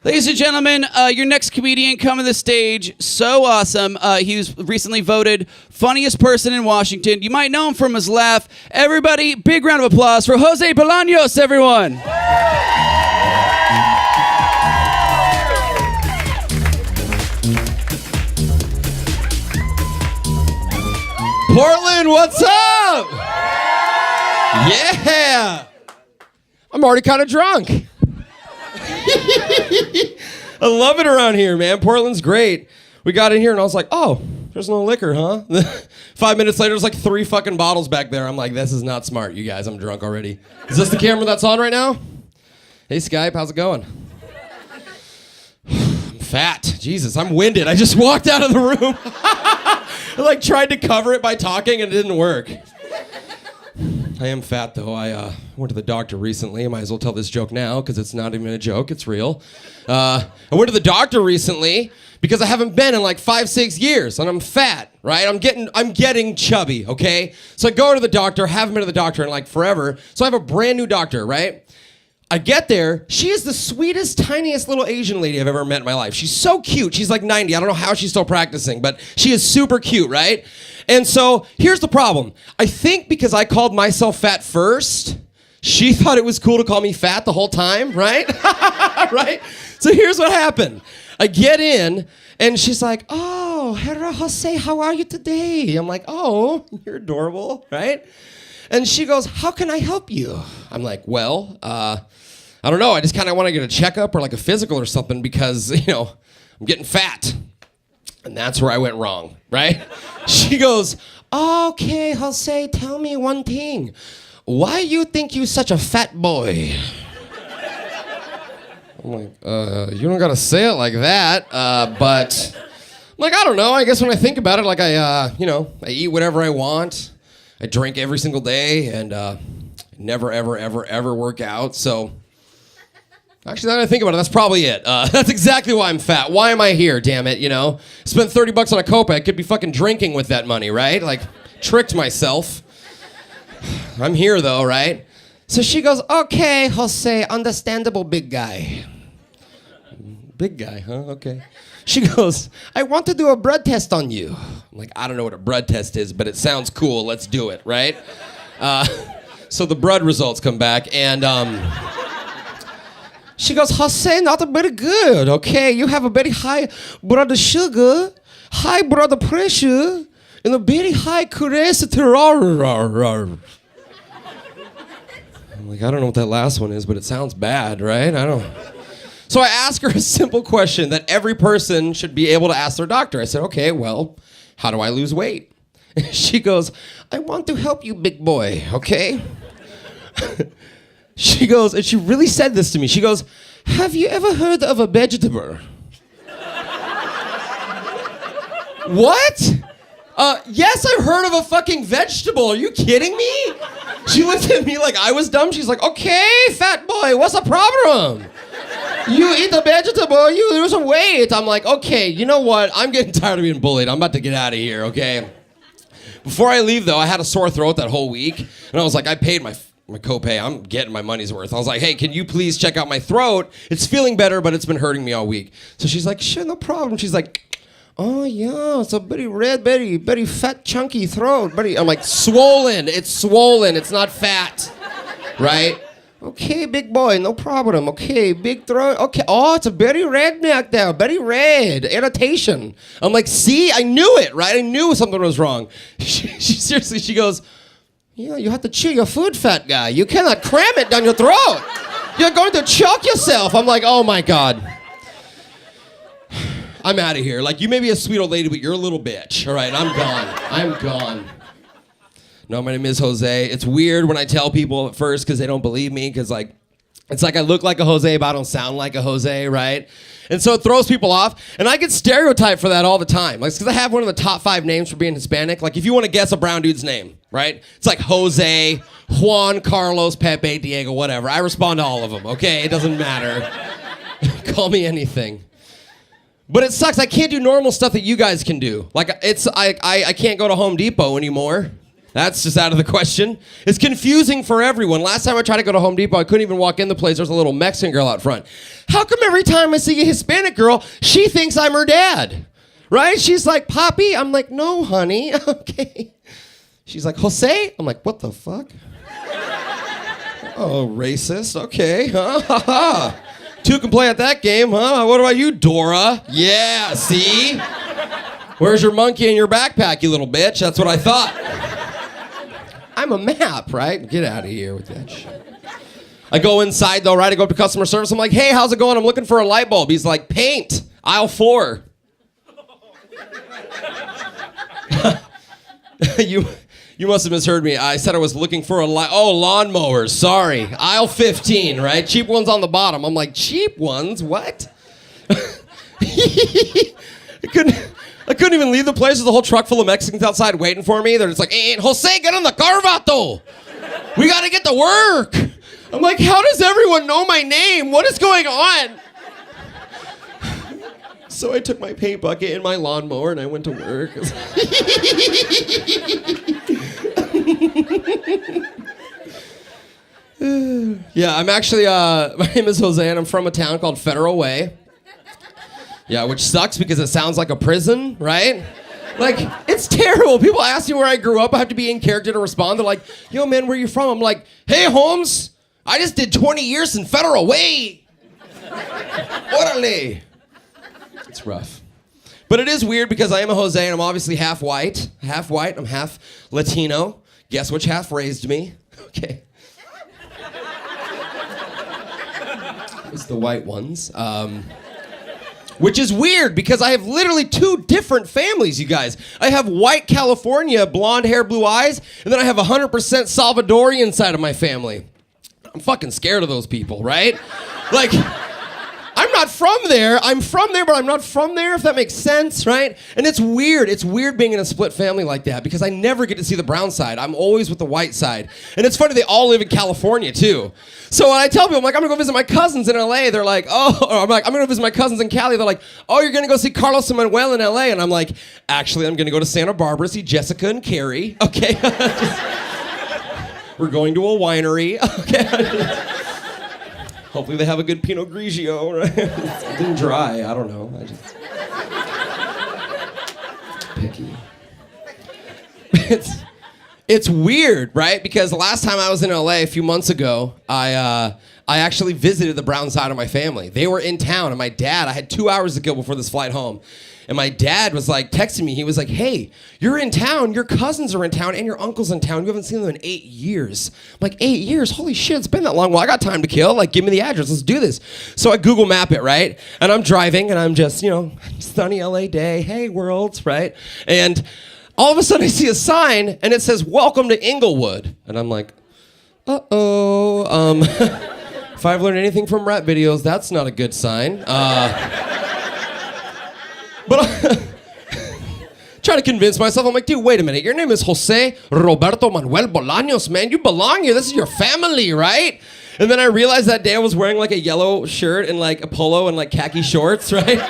Ladies and gentlemen, your next comedian coming to the stage, so awesome. He was recently voted funniest person in Washington. You might know him from his laugh. Everybody, big round of applause for Jose Bolanos, everyone. Portland, what's up? Yeah. I'm already kind of drunk. I love it around here, man. Portland's great. We got in here and I was like, oh, there's no liquor, huh? 5 minutes later, there's like 3 fucking bottles back there. I'm like, this is not smart, you guys. I'm drunk already. Is this the camera that's on right now? Hey, Skype, how's it going? I'm fat. Jesus, I'm winded. I just walked out of the room. I like tried to cover it by talking and it didn't work. I am fat, though. I went to the doctor recently. I might as well tell this joke now because it's not even a joke. It's real. I went to the doctor recently because I haven't been in like 5-6 years, and I'm fat, right? I'm getting chubby, okay? So I go to the doctor, haven't been to the doctor in like forever. So I have a brand new doctor, right? I get there. She is the sweetest, tiniest little Asian lady I've ever met in my life. She's so cute. She's like 90. I don't know how she's still practicing, but she is super cute, right? And so here's the problem. I think because I called myself fat first, she thought it was cool to call me fat the whole time, right? Right? So here's what happened. I get in, and she's like, oh, hello, Jose, how are you today? I'm like, oh, you're adorable, right? And she goes, how can I help you? I'm like, well, I don't know. I just kind of want to get a checkup or like a physical or something because, I'm getting fat. And that's where I went wrong, right? She goes, okay, Jose, tell me one thing. Why you think you such a fat boy? I'm like, you don't gotta say it like that, but I'm like, I don't know. I guess when I think about it, like I eat whatever I want. I drink every single day and never, ever, ever, ever work out. So actually, now that I think about it, that's probably it. That's exactly why I'm fat. Why am I here, damn it, Spent $30 on a copay. I could be fucking drinking with that money, right? Like, tricked myself. I'm here, though, right? So she goes, okay, Jose, understandable big guy. Big guy, huh? Okay. She goes, I want to do a blood test on you. I'm like, I don't know what a blood test is, but it sounds cool. Let's do it, right? So the blood results come back, and she goes, Jose, not very good, okay? You have a very high blood sugar, high blood pressure, and a very high cholesterol. I'm like, I don't know what that last one is, but it sounds bad, right? I don't. So I ask her a simple question that every person should be able to ask their doctor. I said, okay, well, how do I lose weight? And she goes, I want to help you, big boy, okay? She goes, and she really said this to me. She goes, have you ever heard of a vegetable? What? Yes, I've heard of a fucking vegetable. Are you kidding me? She looked at me like I was dumb. She's like, okay, fat boy, what's the problem? You eat the vegetable, you lose weight. I'm like, okay, you know what? I'm getting tired of being bullied. I'm about to get out of here, okay? Before I leave, though, I had a sore throat that whole week. And I was like, I paid my copay. I'm getting my money's worth. I was like, hey, can you please check out my throat? It's feeling better, but it's been hurting me all week. So she's like, sure, no problem. She's like, oh, yeah, it's a very red, very fat, chunky throat. I'm like, swollen. It's swollen. It's not fat, right? Okay, big boy, no problem. Okay, big throat. Okay, oh, it's a very red back there. Very red. Irritation. I'm like, see, I knew it, right? I knew something was wrong. She seriously, she goes, yeah, you have to chew your food, fat guy. You cannot cram it down your throat. You're going to choke yourself. I'm like, oh my God. I'm out of here. Like, you may be a sweet old lady, but you're a little bitch. All right, I'm gone. I'm gone. No, my name is Jose. It's weird when I tell people at first because they don't believe me because, like, it's like I look like a Jose, but I don't sound like a Jose, right? And so it throws people off. And I get stereotyped for that all the time. Like, because I have one of the top 5 names for being Hispanic. Like, if you want to guess a brown dude's name, right? It's like Jose, Juan, Carlos, Pepe, Diego, whatever. I respond to all of them, okay? It doesn't matter. Call me anything. But it sucks. I can't do normal stuff that you guys can do. Like, I can't go to Home Depot anymore. That's just out of the question. It's confusing for everyone. Last time I tried to go to Home Depot, I couldn't even walk in the place. There's a little Mexican girl out front. How come every time I see a Hispanic girl, she thinks I'm her dad? Right? She's like, Papi? I'm like, no, honey. Okay. She's like, Jose? I'm like, what the fuck? Oh, racist. Okay. Huh? Two can play at that game, huh? What about you, Dora? Yeah, see? Where's your monkey in your backpack, you little bitch? That's what I thought. I'm a map, right? Get out of here with that shit. I go inside, though, right? I go up to customer service. I'm like, hey, how's it going? I'm looking for a light bulb. He's like, paint, aisle 4. You must have misheard me. I said I was looking for lawnmowers. Sorry. Aisle 15, right? Cheap ones on the bottom. I'm like, cheap ones? What? I couldn't even leave the place. There's a whole truck full of Mexicans outside waiting for me. They're just like, hey, Jose, get on the car, vato. We got to get to work. I'm like, how does everyone know my name? What is going on? So I took my paint bucket and my lawnmower and I went to work. Yeah, I'm actually, my name is Jose and I'm from a town called Federal Way. Yeah, which sucks because it sounds like a prison, right? Like, it's terrible. People ask me where I grew up. I have to be in character to respond. They're like, yo, man, where you from? I'm like, hey, Holmes, I just did 20 years in Federal Way. Orale. It's rough. But it is weird because I am a Jose and I'm obviously half white. Half white, I'm half Latino. Guess which half raised me? Okay. It's the white ones. Which is weird because I have literally 2 different families, you guys. I have white California, blonde hair, blue eyes, and then I have 100% Salvadorian side of my family. I'm fucking scared of those people, right? Like, I'm not from there. I'm from there, but I'm not from there, if that makes sense, right? And it's weird. It's weird being in a split family like that because I never get to see the brown side. I'm always with the white side. And it's funny, they all live in California, too. So when I tell people, I'm like, I'm gonna go visit my cousins in LA, they're like, oh, or I'm like, I'm gonna visit my cousins in Cali. They're like, oh, you're gonna go see Carlos and Manuel in LA. And I'm like, actually, I'm gonna go to Santa Barbara, see Jessica and Carrie. Okay. We're going to a winery. Okay. Hopefully they have a good Pinot Grigio, right? It didn't dry, I don't know. I just... Picky. It's weird, right? Because the last time I was in LA a few months ago, I actually visited the brown side of my family. They were in town, and my dad, I had 2 hours to go before this flight home. And my dad was like texting me. He was like, hey, you're in town. Your cousins are in town and your uncle's in town. You haven't seen them in 8 years. I'm like, 8 years? Holy shit, it's been that long. Well, I got time to kill. Like, give me the address. Let's do this. So I Google map it, right? And I'm driving and I'm just, sunny LA day. Hey, world, right? And all of a sudden I see a sign and it says, welcome to Inglewood. And I'm like, uh-oh. If I've learned anything from rap videos, that's not a good sign. But try to convince myself. I'm like, dude, wait a minute. Your name is Jose Roberto Manuel Bolanos, man. You belong here. This is your family, right? And then I realized that day I was wearing like a yellow shirt and like a polo and like khaki shorts, right?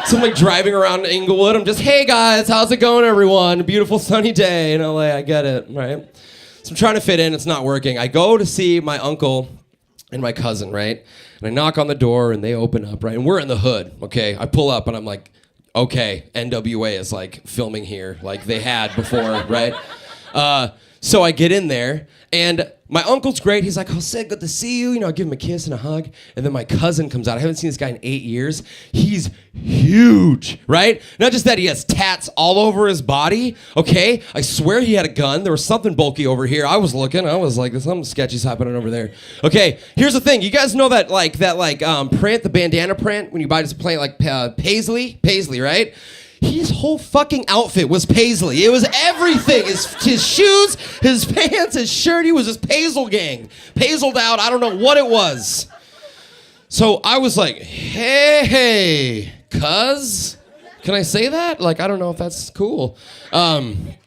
So I'm like driving around Inglewood. I'm just, hey guys, how's it going, everyone? A beautiful sunny day in LA. I get it, right? So I'm trying to fit in. It's not working. I go to see my uncle and my cousin, right? And I knock on the door and they open up, right? And we're in the hood, okay? I pull up and I'm like, okay, NWA is like filming here like they had before, right? So I get in there and my uncle's great. He's like, Jose, good to see you. I give him a kiss and a hug. And then my cousin comes out. I haven't seen this guy in 8 years. He's huge, right? Not just that, he has tats all over his body, okay? I swear he had a gun. There was something bulky over here. I was looking. I was like, there's something sketchy's happening over there. Okay, here's the thing. You guys know that print, the bandana print, when you buy this plant like Paisley, right? His whole fucking outfit was Paisley. It was everything. His shoes, his pants, his shirt. He was just Paisley gang. Paisled out. I don't know what it was. So I was like, hey, cuz, can I say that? Like, I don't know if that's cool. And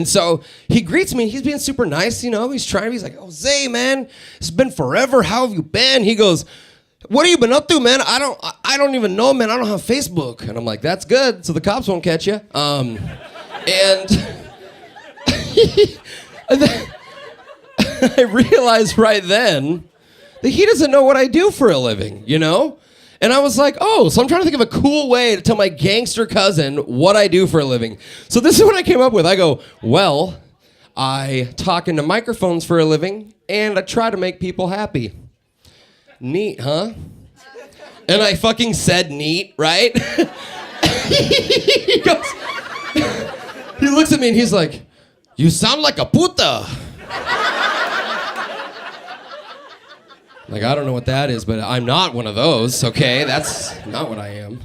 so he greets me. He's being super nice, He's trying. He's like, Jose, man, it's been forever. How have you been? He goes, what have you been up to, man? I don't even know, man. I don't have Facebook. And I'm like, that's good. So the cops won't catch you. And And then I realized right then that he doesn't know what I do for a living, you know? And I was like, oh, so I'm trying to think of a cool way to tell my gangster cousin what I do for a living. So this is what I came up with. I go, well, I talk into microphones for a living, and I try to make people happy. Neat, huh? And I fucking said neat, right? he goes, he looks at me and he's like, you sound like a puta. Like, I don't know what that is, but I'm not one of those, okay? That's not what I am.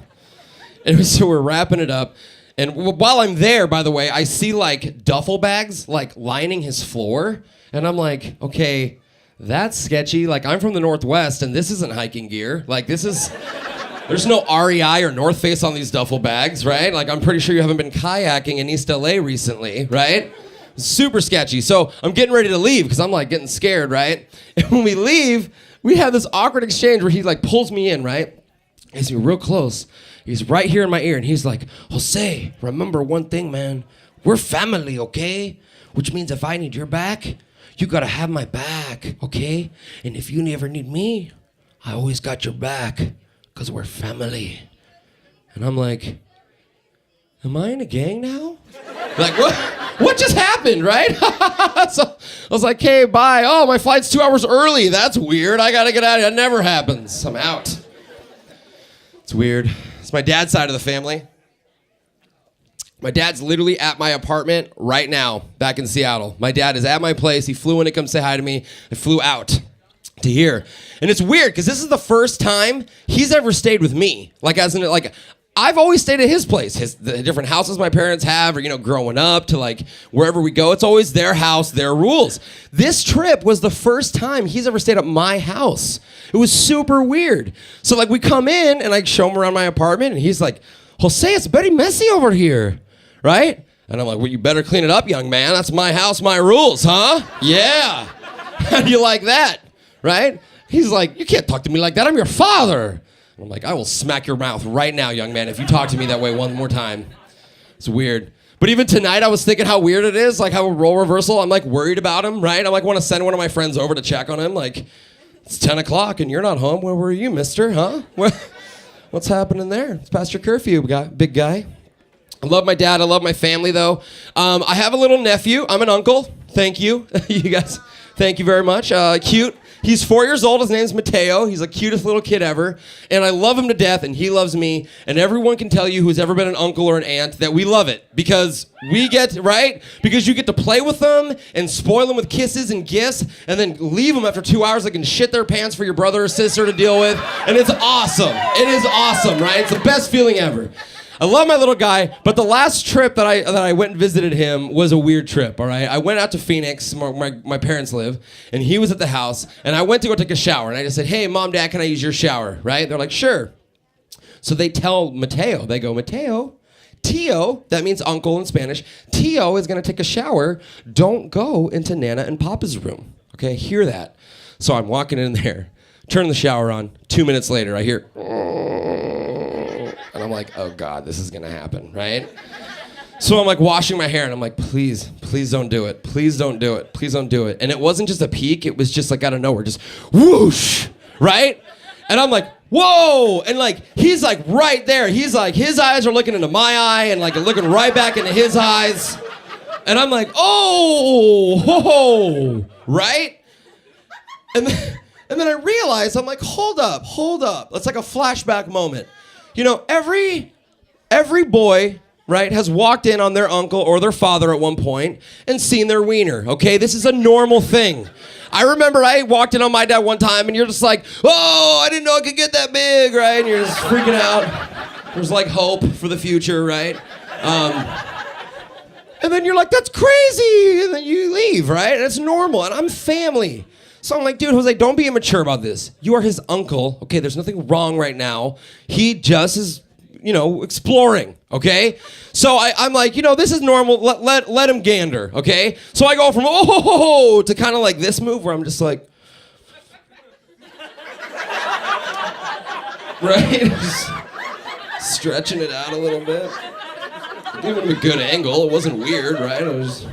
And so we're wrapping it up. And while I'm there, by the way, I see, like, duffel bags, like, lining his floor. And I'm like, okay, that's sketchy. Like, I'm from the Northwest, and this isn't hiking gear. Like, this is... There's no REI or North Face on these duffel bags, right? Like, I'm pretty sure you haven't been kayaking in East LA recently, right? Super sketchy. So I'm getting ready to leave because I'm, like, getting scared, right? And when we leave... We have this awkward exchange where he like pulls me in, right? He's real close. He's right here in my ear, and he's like, Jose, remember one thing, man. We're family, okay? Which means if I need your back, you gotta have my back, okay? And if you ever need me, I always got your back, because we're family. And I'm like, am I in a gang now? Like, what? What just happened, right? So I was like, hey, bye. Oh, my flight's 2 hours early. That's weird. I gotta get out of here. That never happens. I'm out. It's weird. It's my dad's side of the family. My dad's literally at my apartment right now, back in Seattle. My dad is at my place. He flew in to come say hi to me. I flew out to here. And it's weird, because this is the first time he's ever stayed with me. Like, as in, like... I've always stayed at his place, the different houses my parents have, or, you know, growing up to like wherever we go, it's always their house, their rules. This trip was the first time he's ever stayed at my house. It was super weird. So like we come in and I show him around my apartment and he's like, Jose, it's very messy over here, right? And I'm like, well, you better clean it up, young man. That's my house, my rules, huh? Yeah. How do you like that, right? He's like, you can't talk to me like that. I'm your father. I'm like, I will smack your mouth right now, young man, if you talk to me that way one more time. It's weird. But even tonight, I was thinking how weird it is, like how a role reversal, I'm like worried about him, right? I like want to send one of my friends over to check on him, like, it's 10 o'clock and you're not home. Where were you, mister, huh? What's happening there? It's past your curfew, big guy. I love my dad. I love my family, though. I have a little nephew. I'm an uncle. Thank you. You guys, thank you very much. Cute. He's 4 years old. His name's Mateo. He's the cutest little kid ever. And I love him to death, and he loves me. And everyone can tell you who's ever been an uncle or an aunt that we love it. Because we get, right? Because you get to play with them and spoil them with kisses and gifts, and then leave them after 2 hours. They can shit their pants for your brother or sister to deal with. And it's awesome. It is awesome, right? It's the best feeling ever. I love my little guy, but the last trip that I went and visited him was a weird trip, all right? I went out to Phoenix, where my parents live, and he was at the house, and I went to go take a shower, and I just said, hey, Mom, Dad, can I use your shower, right? They're like, sure. So they tell Mateo, they go, Mateo, Tio, that means uncle in Spanish, Tio is going to take a shower. Don't go into Nana and Papa's room, okay? Hear that. So I'm walking in there, turn the shower on. 2 minutes later, I hear... And I'm like, oh God, this is gonna happen, right? So I'm like washing my hair and I'm like, please don't do it. Please don't do it. Please don't do it. And it wasn't just a peek, it was just like out of nowhere, just whoosh, right? And I'm like, whoa! And like, he's like right there. He's like, his eyes are looking into my eye and like looking right back into his eyes. And I'm like, oh, ho, right? And then I realized, I'm like, hold up. That's like a flashback moment. You know, every boy, right, has walked in on their uncle or their father at one point and seen their wiener, okay? This is a normal thing. I remember I walked in on my dad one time and you're just like, oh, I didn't know it could get that big, right? And you're just freaking out. There's like hope for the future, right? And then you're like, that's crazy. And then you leave, right? And it's normal. And I'm family. So I'm like, dude, Jose, don't be immature about this. You are his uncle, okay? There's nothing wrong right now. He just is, you know, exploring, okay? So I'm like, you know, this is normal. Let him gander, okay? So I go from oh to kind of like this move where I'm just like, right? Just stretching it out a little bit. Even a good angle. It wasn't weird, right? It was.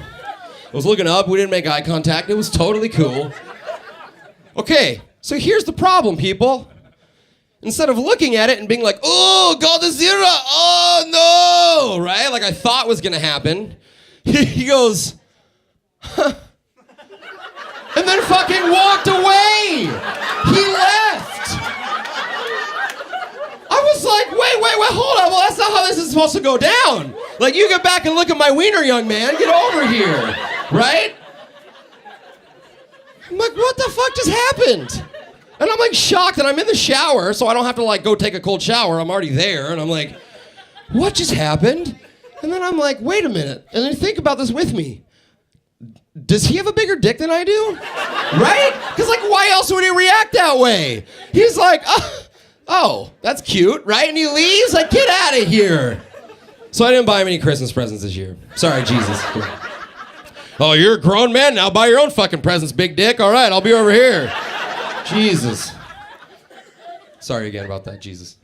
I was looking up. We didn't make eye contact. It was totally cool. Okay, so here's the problem, people. Instead of looking at it and being like, oh, Godzilla, oh no, right? Like I thought was gonna happen. He goes, huh. And then fucking walked away. He left. I was like, wait, hold on. Well, that's not how this is supposed to go down. Like, you get back and look at my wiener, young man. Get over here, right? I'm like, what the fuck just happened? And I'm like shocked that I'm in the shower, so I don't have to like go take a cold shower. I'm already there, and I'm like, what just happened? And then I'm like, wait a minute. And then think about this with me. Does he have a bigger dick than I do? Right? Because like, why else would he react that way? He's like, oh, that's cute, right? And he leaves, like, get out of here. So I didn't buy him any Christmas presents this year. Sorry, Jesus. Oh, you're a grown man now. Buy your own fucking presents, big dick. All right, I'll be over here. Jesus. Sorry again about that, Jesus.